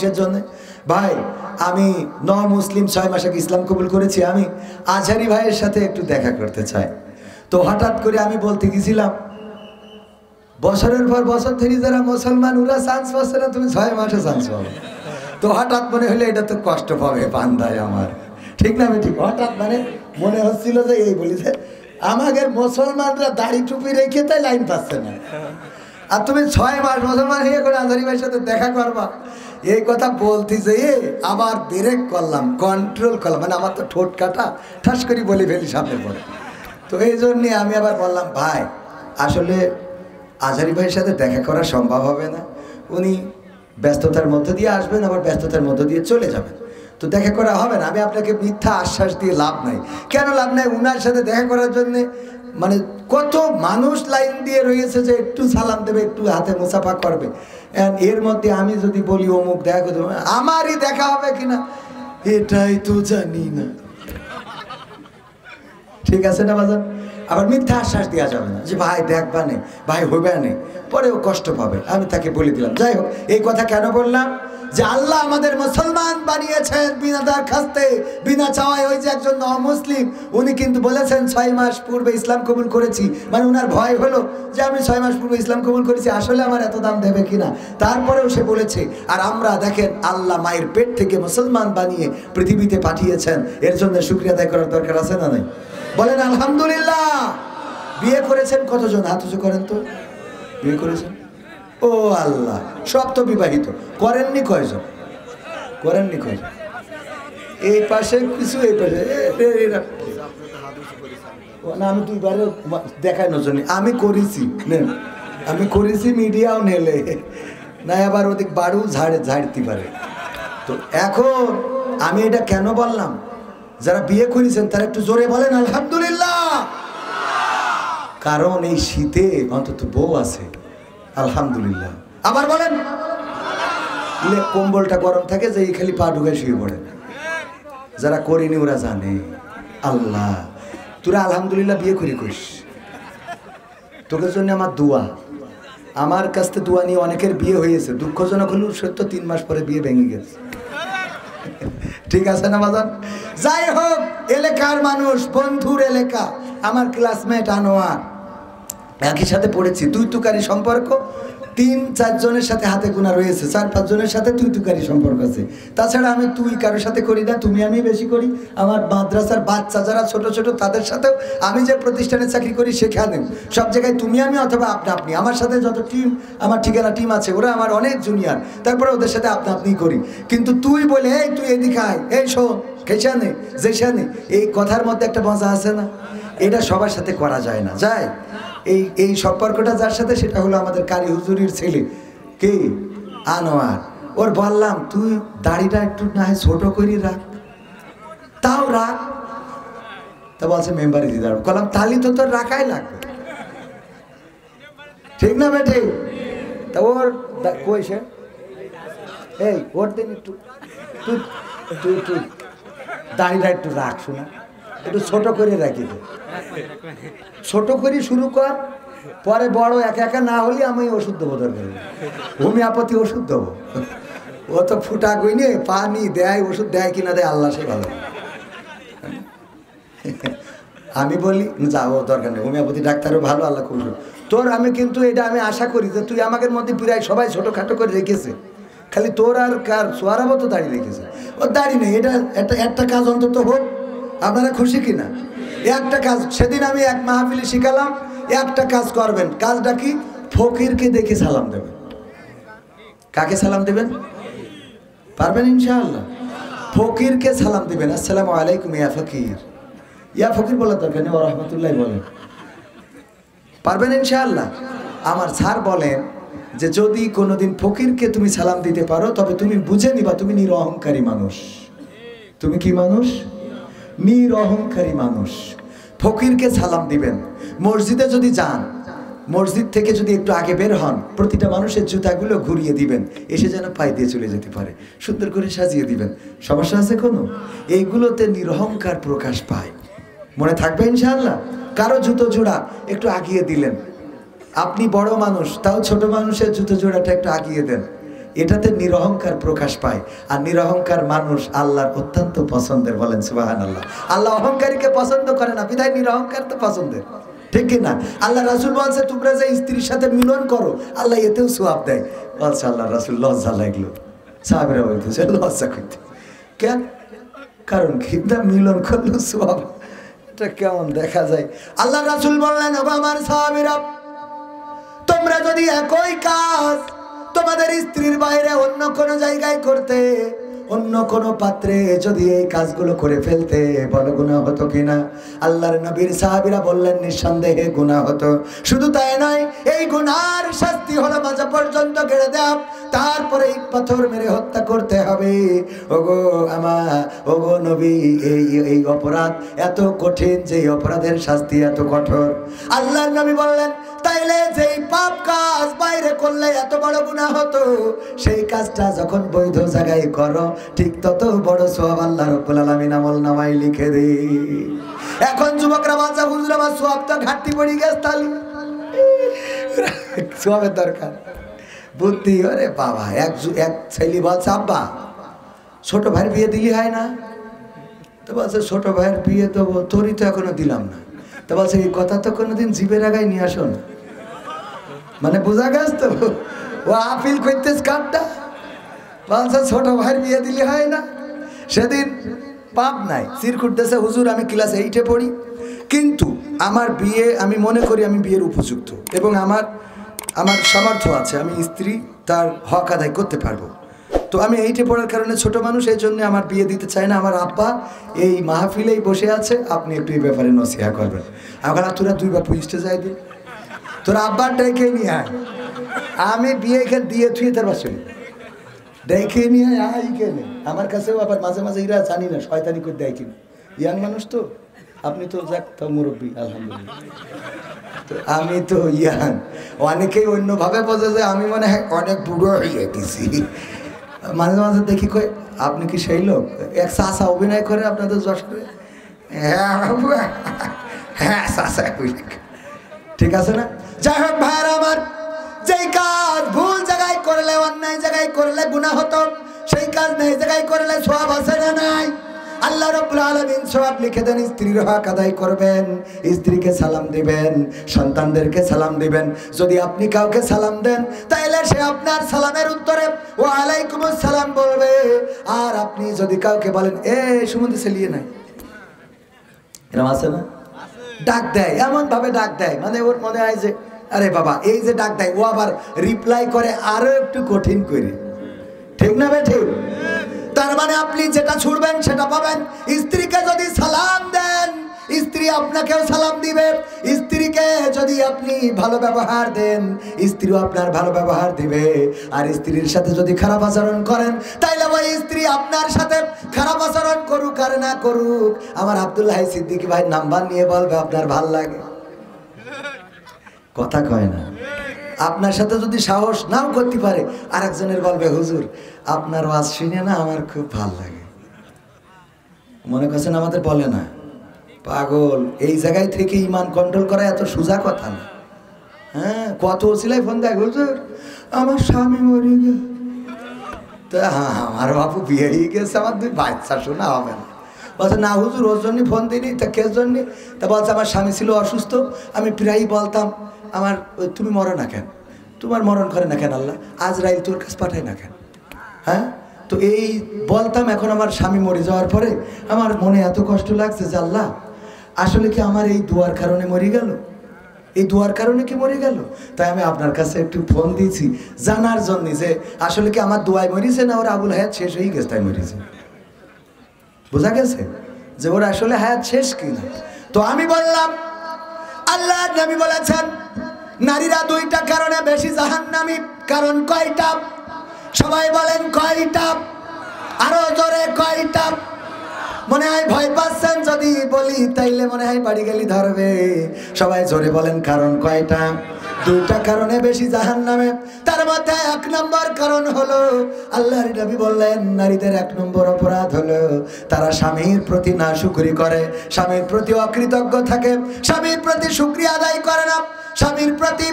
কিসের জন্য? ভাই আমি মুসলিম 6 মাস আগে ইসলাম কবুল করেছি, আমি আজহারি ভাইয়ের সাথে একটু দেখা করতে চাই। তো হঠাৎ করে আমি বলতে গেছিলাম, বছরের পর বছর ধরে যারা মুসলমান ওরা চান্স পাচ্ছে না, তুমি 6 মাসে চান্স পাবে। তো হঠাৎ মনে হলে এটা তো কষ্ট পাবে বান্দায় আমার, ঠিক না? আমি ঠিক হঠাৎ মানে মনে হচ্ছিল যে এই বলিছে আমাদের মুসলমানরা দাড়ি টুপি রেখে তাই লাইন পাচ্ছে না, আর তুমি 6 মাস মুসলমান হয়ে করে আজহারি ভাইয়ের সাথে দেখা করবা। এই কথা বলতে যেয়ে আবার ব্রেক করলাম, কন্ট্রোল করলাম, মানে আমার তো ঠোঁট কাটা, ঠাস করে বলে ফেলি সামনে পরে। তো এই জন্যে আমি আবার বললাম, ভাই আসলে আজহারি ভাইয়ের সাথে দেখা করা সম্ভব হবে না, উনি ব্যস্ততার মধ্যে দিয়ে আসবেন আবার ব্যস্ততার মধ্যে দিয়ে চলে যাবেন, তো দেখা করা হবে না। আমি আপনাকে মিথ্যা আশ্বাস দিয়ে লাভ নাই। কেন লাভ নাই? উনার সাথে দেখা করার জন্যে মানে কত মানুষ লাইন দিয়ে রয়েছে যে একটু সালাম দেবে, একটু হাতে মুসাফা করবে, এর মধ্যে আমি যদি বলি অমুক দেখা করতে আমারই দেখা হবে কিনা এটাই তো জানি না, ঠিক আছে না বাজার? আবার মিথ্যা আশ্বাস দেওয়া যাবে না যে ভাই দেখবা নে, ভাই হইবে নে, পরেও কষ্ট পাবে। আমি তাকে বলে দিলাম। যাই হোক, এই কথা কেন বললাম? যে আল্লাহ আমাদের মুসলমান বানিয়েছেন বিনা দরখাস্তে, বিনা চাওয়ায়। ওই যে একজন অমুসলিম, উনি কিন্তু বলেছেন 6 মাস পূর্বে ইসলাম কবুল করেছি, মানে উনার ভয় হলো যে আমি 6 মাস পূর্বে ইসলাম কবুল করেছি, আসলে আমার এত দাম দেবে কিনা, তারপরেও সে বলেছে। আর আমরা দেখেন আল্লাহ মায়ের পেট থেকে মুসলমান বানিয়ে পৃথিবীতে পাঠিয়েছেন, এর জন্য শুকরিয়া আদায় করার দরকার আছে না নাই? বলেন আলহামদুলিল্লাহ। বিয়ে করেছেন কতজন? হাত উঁচু করেন তো। বিয়ে করেছেন? ও আল্লাহ, সব তো বিবাহিত। করেননি কয়জন? করেননি কয়জন? এই পাশে কিছু, এই পাশে না। আমি 2 বারে দেখানোর জন্য আমি করেছি, আমি করেছি, মিডিয়াও নেলে না, আবার ওদিক বাড়ু ঝাড়তে পারে। তো এখন আমি এটা কেন বললাম? যারা বিয়ে করেছেন তারা একটু জোরে বলেন আলহামদুলিল্লাহ। কারণ এই শীতে অন্তত বউ আছে, আলহামদুলিল্লাহ। আবার বলেন, কম্বলটা গরম থাকে যে খালি পা ঢুকে শুয়ে পড়ে। যারা করিনি ওরা জানে। আল্লাহ, তোরা আলহামদুলিল্লাহ বিয়ে করে করিস, তোদের জন্য আমার দোয়া। আমার কাছ থেকে দোয়া নিয়ে অনেকের বিয়ে হয়েছে, দুঃখজনক হলেও সত্য 3 মাস পরে বিয়ে ভেঙে গেছে, ঠিক আছে না বাজান? যাই হোক, এলাকার মানুষ, বন্ধুর এলাকা, আমার ক্লাসমেট আনোয়ার, একই সাথে পড়েছি, তুই তুকারি সম্পর্ক। 3-4 জনের সাথে হাতে গোনা রয়েছে, 4-5 জনের সাথে তুই তুকারি সম্পর্ক আছে। তাছাড়া আমি তুই কারোর সাথে করি না, তুমি আমি বেশি করি। আমার মাদ্রাসার বাচ্চা যারা ছোট ছোট তাদের সাথেও, আমি যে প্রতিষ্ঠানে চাকরি করি সেখানে সব জায়গায় তুমি আমি অথবা আপনা আপনি। আমার সাথে যত টিম, আমার ঠিকানা টিম আছে, ওরা আমার অনেক জুনিয়র, তারপরে ওদের সাথে আপনা আপনি করি। কিন্তু তুই বলে এই তুই এদিকে আয়, এই শোন, খেসানে যেসানে, এই কথার মধ্যে একটা মজা আছে না? এটা সবার সাথে করা যায় না। যায় এই সম্পর্কটা যার সাথে, সেটা হলো আমাদের কারি হুজুরির ছেলে, কে? আনোয়ার। ওর বললাম তুই দাড়িটা একটু না হয় ছোট করে রাখ, তাও রাখ। তা বলছে মেম্বারে দিয়ে দাঁড়াবো। বললাম তালি তো তোর রাখাই লাগবে, ঠিক না বেটে? তা ওর কইছে এই ওর দিন একটু তুই তুই তুই দাড়িটা একটু রাখ, শোনা, একটু ছোট করে রাখি দে, ছোট করে শুরু কর, পরে বড় একা একা না হলে আমি ওষুধ দেবো, দরকার হোমিওপ্যাথি ওষুধ দেবো। ও তো ফুটা গইনে পানি দেয়, ওষুধ দেয় কিনা দেয় আল্লাহ সে ভালো। আমি বলি যাও, দরকার নেই, হোমিওপ্যাথি ডাক্তারও ভালো, আল্লাহ খুব তোর। আমি কিন্তু এটা আমি আশা করি যে তুই আমাদের মধ্যে প্রায় সবাই ছোটোখাটো করে রেখেছে, খালি তোর আর কার সোয়ারাবো তো দাড়ি রেখেছে, ওর দাড়ি নেই। এটা একটা কাজ অন্তত হোক, আপনারা খুশি কিনা? একটা কাজ সেদিন আমি এক মাহফিলে শিখালাম, একটা কাজ করবেন। কাজটা কি? ফকিরকে দেখে সালাম দেবেন। কাকে সালাম দেবেন? পারবেন ইনশাআল্লাহ? ফকিরকে সালাম দেবেন, আসসালামু আলাইকুম ইয়া ফকির। ইয়া ফকির বলার দরকার নেই, ওয়া রাহমাতুল্লাহি বলেন। পারবেন ইনশাআল্লাহ? আমার স্যার বলেন যে যদি কোনোদিন ফকিরকে তুমি সালাম দিতে পারো, তবে তুমি বুঝে নিবা তুমি নিরহংকারী মানুষ। তুমি কি মানুষ? নিরহংকারী মানুষ। ফকিরকে সালাম দিবেন। মসজিদে যদি যান, মসজিদ থেকে যদি একটু আগে বের হন, প্রতিটা মানুষের জুতাগুলো ঘুরিয়ে দিবেন, এসে যেন পায়ে দিয়ে চলে যেতে পারে, সুন্দর করে সাজিয়ে দিবেন। সমস্যা আছে কোনো? এইগুলোতে নিরহংকার প্রকাশ পায়। মনে থাকবে ইনশাআল্লাহ? কারো জুতো জোড়া একটু আগিয়ে দিলেন, আপনি বড় মানুষ, তাও ছোট মানুষের জুতো জোড়াটা একটু আগিয়ে দেন, এটাতে নিরহংকার প্রকাশ পায়। আর নিরহংকার মানুষ আল্লাহর অত্যন্ত পছন্দের, বলেন সুবহানাল্লাহ। আল্লাহ অহংকারীকে পছন্দ করে না, বিধায় নিরহংকার তো পছন্দের, ঠিক কিনা? আল্লাহ রাসূল বলছে তোমরা যে স্ত্রীর সাথে মিলন করো আল্লাহ এতেও সওয়াব দেয়। বলছে আল্লাহ রাসূল লজ্জা লাগলো, সাহাবীরা বলতেছে লজ্জা করতে কেন? কারণ কি মিলন করলো সওয়াব, এটা কেমন দেখা যায়? আল্লাহ রাসূল বললেন ও আমার সাহাবীরা, তোমরা যদি একই কাজ তোমাদের স্ত্রীর বাইরে অন্য কোনো জায়গায় করতে, অন্য কোনো পাত্রে যদি এই কাজগুলো করে ফেলতে, বলো গুনাহ হতো কিনা? আল্লাহর নবীর সাহাবীরা বললেন নিঃসন্দেহে গুনাহ হতো। শুধু তাই নয়, এই গুনার শাস্তি হলো মাঝে পর্যন্ত গেড়ে দেওয়া, তারপরে ইট পাথর মেরে হত্যা করতে হবে। ওগো ওগো নবী, এই অপরাধ এত কঠিন যে অপরাধের শাস্তি এত কঠোর। আল্লাহর নবী বললেন তাইলে যেই পাপ কাজ বাইরে করলে এত বড় গুনাহ হতো, সেই কাজটা যখন বৈধ জায়গায় করো ঠিক তত বড় সওয়াব আল্লাহ রাব্বুল আলামিন আমল নামায় লিখে দেয়। এখন যুবকরা বলছে হুজুর আমার সওয়াব তো ঘাটতি পড়ে গেছে, তাহলে সওয়াবের দরকার বুদ্ধি। আরে বাবা, এক ছেলে বলছে আব্বা ছোট ভাইয়ের বিয়ে দিলি হয় না? তো বলছে ছোট ভাইয়ের বিয়ে তো তোরই তো এখনো দিলাম না। তো বলছে এই কথা তো কোনোদিন জিভের আগায় নিয়ে আসো না, মানে বোঝা গেছে তো ও আপিল করতেছ কাঠটা। বলছে ছোট ভাইয়ের বিয়ে দিলে হয় না। সেদিন পাপ নাই, চির করতেছে হুজুর আমি ক্লাস 8-এ পড়ি, কিন্তু আমার বিয়ে আমি মনে করি আমি বিয়ের উপযুক্ত এবং আমার সামর্থ্য আছে, আমি স্ত্রী তার হক আদায় করতে পারবো। তো আমি 8-এ পড়ার কারণে ছোট মানুষ, এই জন্য আমার বিয়ে দিতে চাই না। আমার আব্বা এই মাহফিলেই বসে আছে, আপনি একটু এই ব্যাপারে নসিহা করবেন। আমার তোরা 2 বাপু স্টেজে দিই, তোরা আব্বার ডেকে নিয়ে আয়, আমি বিয়ে এখানে দিয়ে থুয়ে তার বাসে ডেকে নিয়ে আয় কেনে। আমার কাছেও আবার মাঝে মাঝে এরা জানি না শয়তানি করে দেয় কিনা, ইয়াং মানুষ তো, আপনি তো যাক তো মুরব্বী আলহামদুলিল্লাহ, তো আমি তো ইয়াং, অনেকেই অন্যভাবে বোঝে যে আমি মনে হয় অনেক বুড়ো হয়ে গেছি। মাঝে মাঝে দেখি কই আপনি কি সেই লোক এক চাষা অভিনয় করে আপনাদের যশোরে? হ্যাঁ চাষা, ঠিক আছে না? যাই হোক ভাইরা আমার, যেই কাজ ভুল জায়গায় করলে, অন্যায় জায়গায় করলে গুনাহ হতো, সেই কাজ নেই জায়গায় করলে সওয়াব আছে না নাই? আল্লাহ রাব্বুল আলামিন সওয়াব লিখে দেন। স্ত্রীর হক আদায় করবেন, স্ত্রীকে সালাম দিবেন, সন্তানদেরকে সালাম দিবেন। যদি আপনি কাউকে সালাম দেন তাহলে সে আপনার সালামের উত্তরে ওয়া আলাইকুমুস সালাম বলবে। আর আপনি যদি কাউকে বলেন এ সুমন্দি ছেলিয়ে নাই, এরকম আছে না? ডাক দেয়, এমন ভাবে ডাক দেয় মানে ওর মনে হয় যে আরে বাবা, এই যে ডাক দেয় ও আবার রিপ্লাই করে আরো একটু কঠিন করে, ঠিক না ভাই? ঠিক। তার মানে আপনি যেটা ছুড়বেন সেটা পাবেন। স্ত্রীকে যদি সালাম দেন স্ত্রী আপনাকেও সালাম দিবে, স্ত্রীকে যদি আপনি ভালো ব্যবহার দেন স্ত্রীও আপনার ভালো ব্যবহার দিবে। আর স্ত্রীর সাথে যদি খারাপ আচরণ করেন তাইলে ওই স্ত্রী আপনার সাথে খারাপ আচরণ করুক আর না করুক, আমার আব্দুল্লাহ সিদ্দিকী ভাই নাম্বার নিয়ে বলবে আপনার ভাল লাগে। কথা কয় না? আপনার সাথে যদি সাহস নাও করতে পারে আরেকজনের বলবে হুজুর আপনার ওয়াজ শুনে না আমার খুব ভাল লাগে। মনে করছেন আমাদের বলে না? পাগল, এই জায়গায় থেকে ইমান কন্ট্রোল করা এত সোজা কথা না। হ্যাঁ, কত ওসিলায় ফোন দেয় হুজুর আমার স্বামী মরে গেল, তা আমার বাপু বিয়ে হয়ে গেছে, আমার 2 বাচ্চা, শোনা হবে না। বলছে না হুজুর ওর জন্য ফোন দিইনি, তা কে জন্য? তা বলছে আমার স্বামী ছিল অসুস্থ, আমি প্রায়ই বলতাম আমার তুমি মরো না কেন, তোমার মরণ করে না কেন আল্লাহ, আজরাইল তোর কাছে পাঠায় না কেন? হ্যাঁ, তো এই বলতাম। এখন আমার স্বামী মরে যাওয়ার পরে আমার মনে এত কষ্ট লাগছে যে আল্লাহ আসলে কি আমার এই দোয়ার কারণে মরে গেল, এই দোয়ার কারণে কি মরে গেল? তাই আমি আপনার কাছে একটু ফোন দিয়েছি জানার জন্য যে আসলে কি আমার দোয়ায় মরিছে না ওর আবুল হায়াত শেষ হয়ে গেছে তাই মরিছে। বোঝা গেছে যে ওর আসলে হায়াত শেষ কিনা? তো আমি বললাম আল্লাহ নবী বলেছেন নারীরা 2টা কারণে বেশি জাহান্নামী। কারণ কয়টা? সবাই বলেন কয়টা? আরো জোরে কয়টা? মনে হয় ভয় পাচ্ছেন যদি বলি তাইলে মনে হয় বাড়ি গেলি ধরবে। সবাই জোরে বলেন কারণ কয়টা? 2টা কারণে বেশি জাহান্নামে। তার মধ্যে 1 নম্বর কারণ হলো আল্লাহর নবী বললেন নারীদের 1 নম্বর অপরাধ হলো তারা স্বামীর প্রতি নাশুকরি করে, স্বামীর প্রতি অকৃতজ্ঞ থাকে, স্বামীর প্রতি শুকরিয়া আদায় করে না, স্বামীর প্রতি